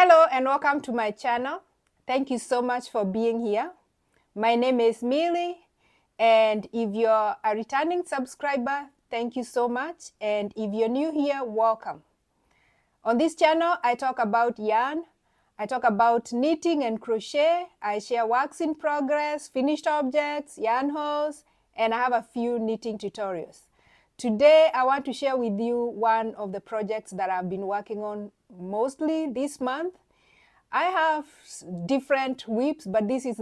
Hello and welcome to my channel. Thank you so much for being here. My name is Millie, and if you're a returning subscriber, thank you so much. And if you're new here, welcome. On this channel, I talk about yarn, I talk about knitting and crochet, I share works in progress, finished objects, yarn hauls, and I have a few knitting tutorials. Today, I want to share with you one of the projects that I've been working on mostly this month. I have different whips, but this is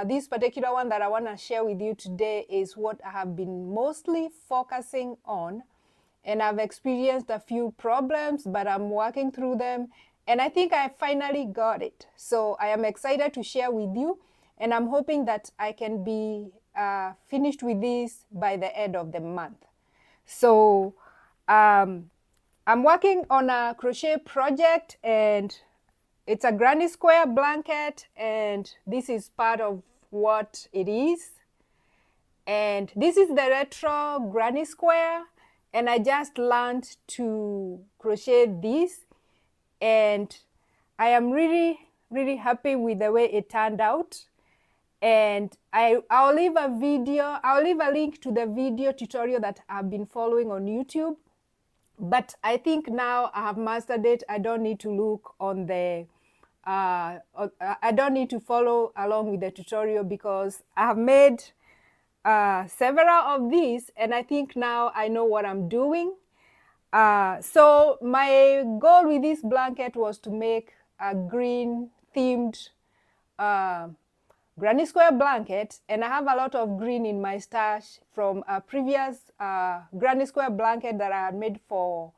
this particular one that I want to share with you today is what I have been mostly focusing on. And I've experienced a few problems, but I'm working through them. And I think I finally got it. So I am excited to share with you. And I'm hoping that I can be finished with this by the end of the month. So I'm working on a crochet project, and it's a granny square blanket, and this is part of what it is. And this is the retro granny square, and I just learned to crochet this, and I am really happy with the way it turned out. And I'll leave a link to the video tutorial that I've been following on YouTube. But I think now I have mastered it. I don't need to look on the, I don't need to follow along with the tutorial because I have made several of these, and I think now I know what I'm doing. So my goal with this blanket was to make a green themed granny square blanket, and I have a lot of green in my stash from a previous granny square blanket that I had made for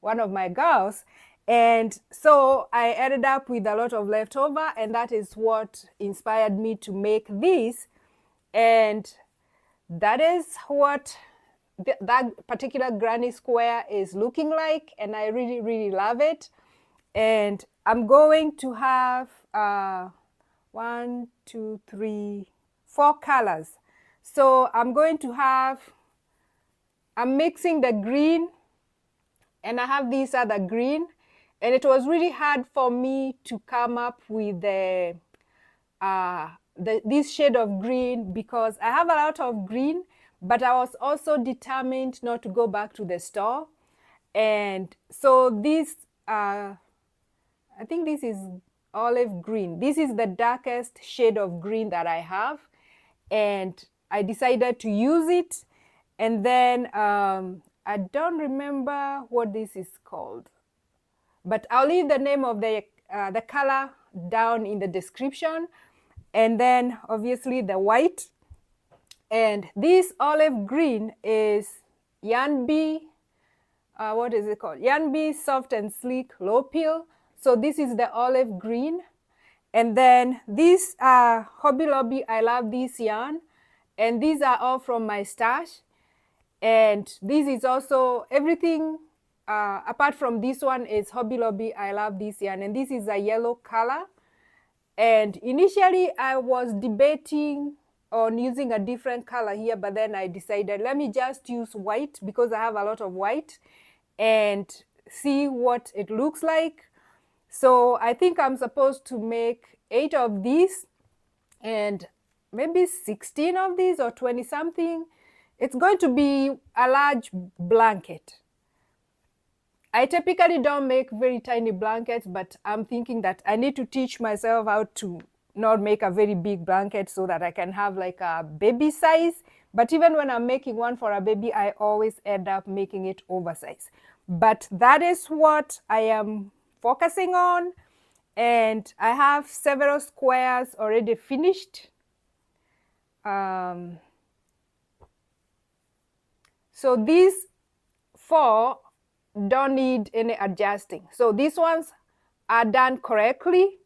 one of my girls. And so I ended up with a lot of leftover, and that is what inspired me to make this. And that is what that particular granny square is looking like, and I really love it. And I'm going to have 1, 2, 3, 4 colors. So I'm mixing the green, and I have this other green, and it was really hard for me to come up with this shade of green because I have a lot of green, but I was also determined not to go back to the store. And so this, I think this is olive green. This is the darkest shade of green that I have, and I decided to use it. And then I don't remember what this is called, but I'll leave the name of the color down in the description. And then obviously the white. And this olive green is Yarn Bee, what is it called? Yarn Bee Soft and Sleek Low Peel. So this is the olive green. And then this Hobby Lobby, I love this yarn. And these are all from my stash. And this is also everything apart from this one is Hobby Lobby. I love this yarn. And this is a yellow color. And initially I was debating on using a different color here, but then I decided let me just use white because I have a lot of white and see what it looks like. So I think I'm supposed to make 8 of these and maybe 16 of these or 20 something. It's going to be a large blanket. I typically don't make very tiny blankets, but I'm thinking that I need to teach myself how to not make a very big blanket so that I can have like a baby size. But even when I'm making one for a baby, I always end up making it oversized. But that is what I am focusing on. And I have several squares already finished. So these 4 don't need any adjusting. So these ones are done correctly,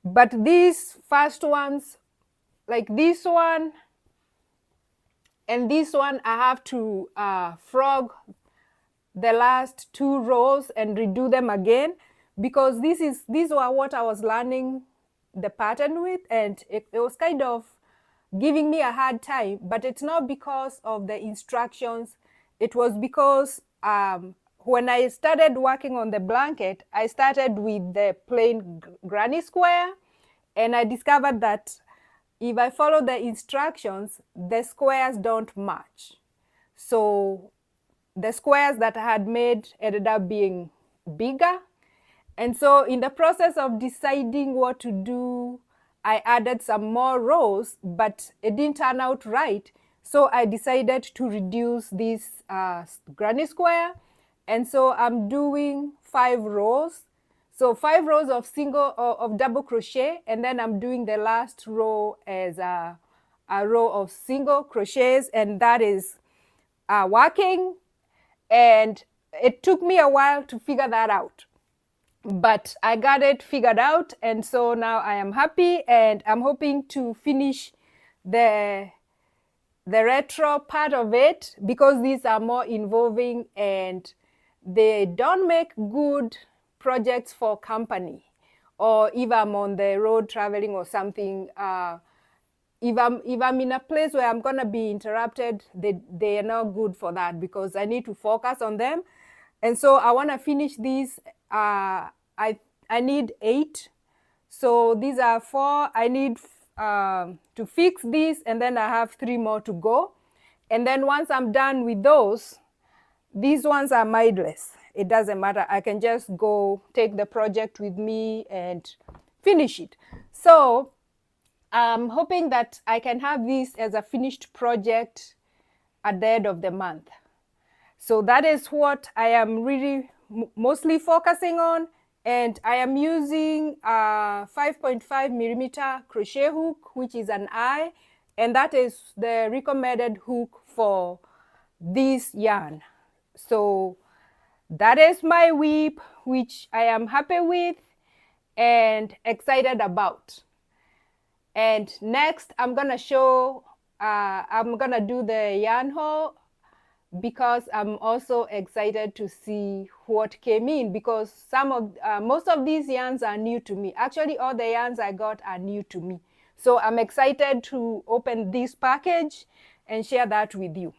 but these first ones, like this one and this one, I have to frog the last 2 rows and redo them again because these were what I was learning the pattern with, and it was kind of giving me a hard time. But it's not because of the instructions, it was because when I started working on the blanket, I started with the plain granny square, and I discovered that if I follow the instructions, the squares don't match. So the squares that I had made ended up being bigger. And so in the process of deciding what to do, I added some more rows, but it didn't turn out right. So I decided to reduce this granny square. And so I'm doing 5 rows. So 5 rows of double crochet, and then I'm doing the last row as a row of single crochets, and that is working. And it took me a while to figure that out, but I got it figured out, and so now I am happy, and I'm hoping to finish the retro part of it, because these are more involving and they don't make good projects for company, or if I'm on the road traveling or something. If I'm in a place where I'm gonna be interrupted, they are not good for that, because I need to focus on them. And so I want to finish these. I need 8, so these are 4. I need to fix these, and then I have 3 more to go. And then once I'm done with those, these ones are mindless. It doesn't matter. I can just go take the project with me and finish it. So I'm hoping that I can have this as a finished project at the end of the month. So that is what I am really mostly focusing on. And I am using a 5.5 millimeter crochet hook, which is an eye. And that is the recommended hook for this yarn. So that is my whip, which I am happy with and excited about. And next, I'm gonna show, I'm gonna do the yarn haul, because I'm also excited to see what came in, because most of these yarns are new to me. Actually, all the yarns I got are new to me. So I'm excited to open this package and share that with you.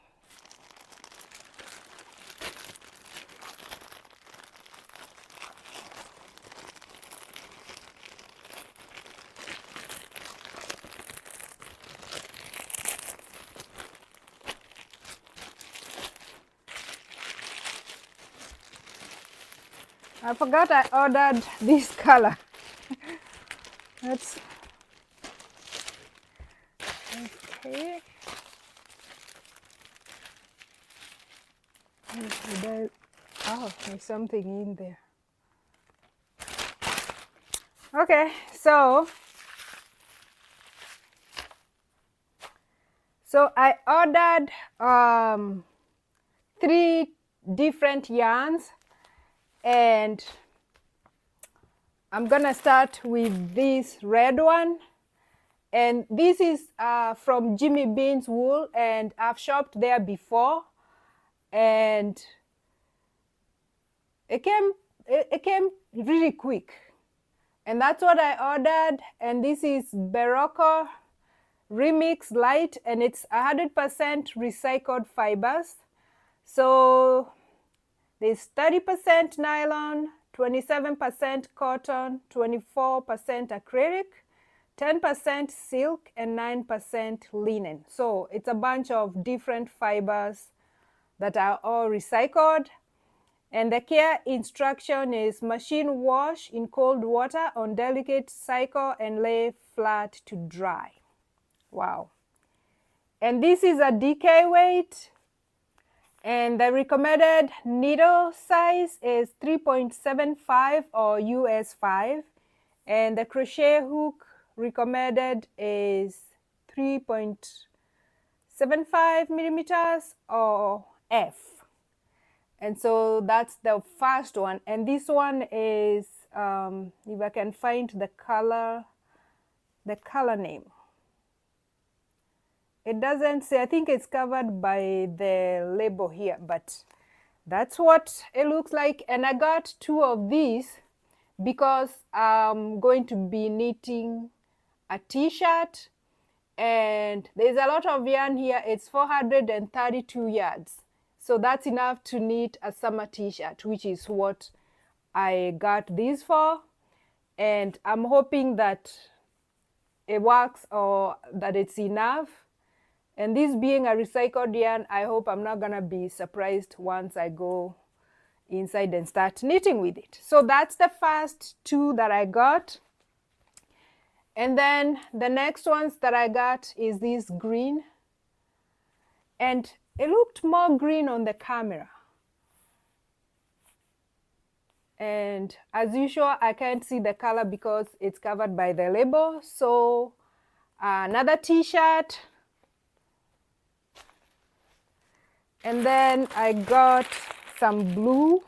I forgot I ordered this color. That's okay. Oh, there's something in there. Okay, so I ordered 3 different yarns, and I'm gonna start with this red one. And this is from Jimmy Bean's Wool, and I've shopped there before, and it came really quick, and that's what I ordered. And this is Berroco Remix Light, and it's 100% recycled fibers. So there's 30% nylon, 27% cotton, 24% acrylic, 10% silk, and 9% linen. So it's a bunch of different fibers that are all recycled. And the care instruction is machine wash in cold water on delicate cycle and lay flat to dry. Wow. And this is a DK weight. And the recommended needle size is 3.75 or US 5. And the crochet hook recommended is 3.75 millimeters or F. And so that's the first one. And this one is, if I can find the color name. It doesn't say, I think it's covered by the label here, but that's what it looks like. And I got 2 of these because I'm going to be knitting a t-shirt, and there's a lot of yarn here. It's 432 yards. So that's enough to knit a summer t-shirt, which is what I got these for. And I'm hoping that it works or that it's enough. And this being a recycled yarn, I hope I'm not gonna be surprised once I go inside and start knitting with it. So that's the first two that I got. And then the next ones that I got is this green. And it looked more green on the camera. And as usual, I can't see the color because it's covered by the label. So another t-shirt. And then I got some blue.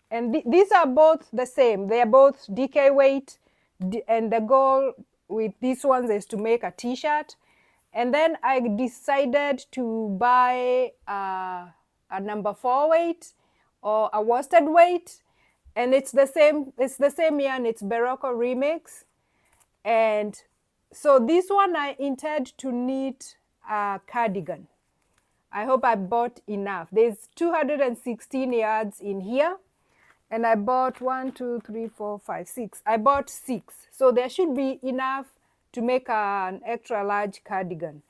And these are both the same. They are both DK weight. And the goal with these ones is to make a t-shirt. And then I decided to buy a number 4 weight or a worsted weight. And it's the same yarn. It's Berroco Remix. And so this one I intend to knit a cardigan. I hope I bought enough. There's 216 yards in here. And I bought 1, 2, 3, 4, 5, 6. I bought 6. So there should be enough to make an extra large cardigan.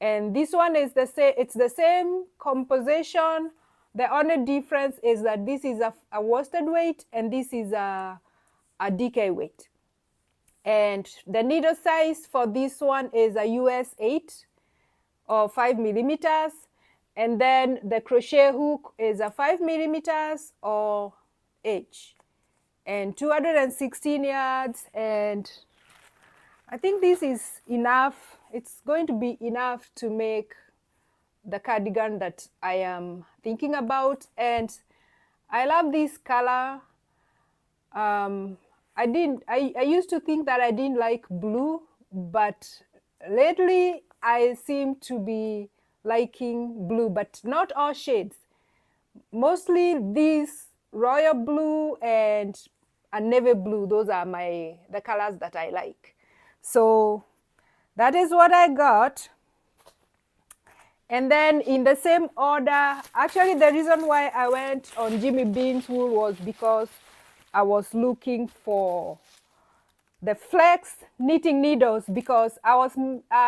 And this one is the same. It's the same composition. The only difference is that this is a worsted weight and this is a DK weight. And the needle size for this one is a US 8 or 5 millimeters. And then the crochet hook is a 5 millimeters or H. And 216 yards. And I think this is enough. It's going to be enough to make the cardigan that I am thinking about. And I love this color. I used to think that I didn't like blue, but lately I seem to be liking blue, but not all shades. Mostly this royal blue and a navy blue. Those are the colors that I like. So that is what I got. And then in the same order, actually the reason why I went on Jimmy Bean's wool was because I was looking for the flex knitting needles, because I was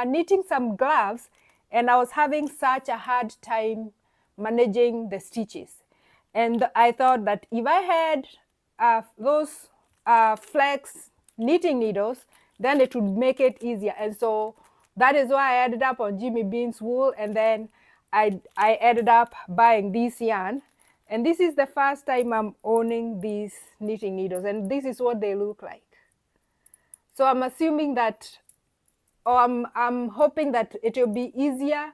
knitting some gloves and I was having such a hard time managing the stitches. And I thought that if I had those flex knitting needles, then it would make it easier. And so that is why I ended up on Jimmy Bean's wool, and then I ended up buying this yarn. And this is the first time I'm owning these knitting needles, and this is what they look like. So I'm assuming that, or I'm hoping that it will be easier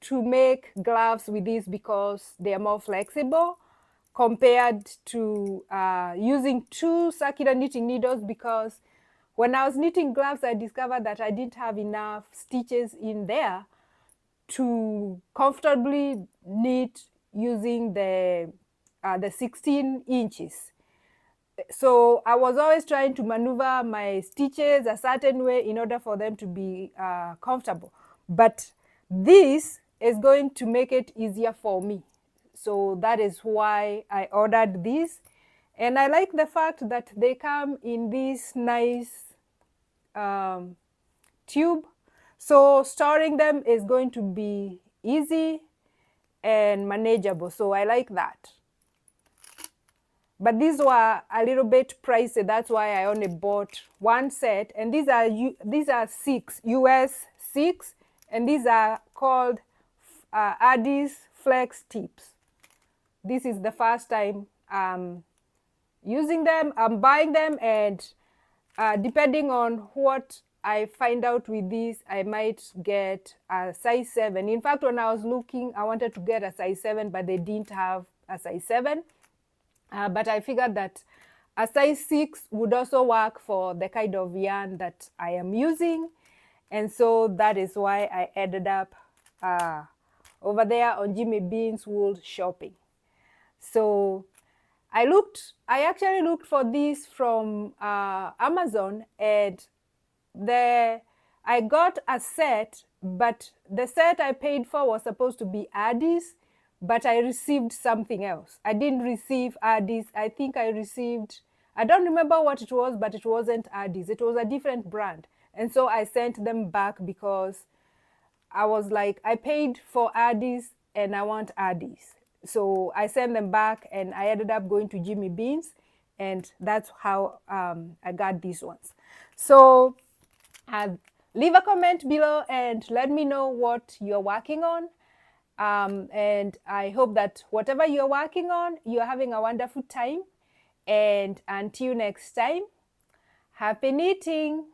to make gloves with these because they are more flexible compared to using 2 circular knitting needles, because when I was knitting gloves, I discovered that I didn't have enough stitches in there to comfortably knit using the 16 inches. So I was always trying to maneuver my stitches a certain way in order for them to be comfortable. But this is going to make it easier for me. So that is why I ordered this. And I like the fact that they come in this nice tube. So storing them is going to be easy and manageable. So I like that. But these were a little bit pricey. That's why I only bought one set. And these are 6, US 6. And these are called Addis Flex Tips. This is the first time I'm using them. I'm buying them, and depending on what I find out with this, I might get a size 7. In fact, when I was looking, I wanted to get a size 7, but they didn't have a size 7. But I figured that a size 6 would also work for the kind of yarn that I am using. And so that is why I ended up over there on Jimmy Bean's wool shopping. So I actually looked for this from Amazon, and I got a set but the set I paid for was supposed to be Addis, but I received something else. I didn't receive Addis. I think I received, I don't remember what it was, but it wasn't Addis. It was a different brand. And so I sent them back because I was like, I paid for Addis and I want Addis. So I sent them back and I ended up going to Jimmy Beans, and that's how I got these ones. So leave a comment below and let me know what you're working on. And I hope that whatever you're working on, you're having a wonderful time. And until next time, happy knitting!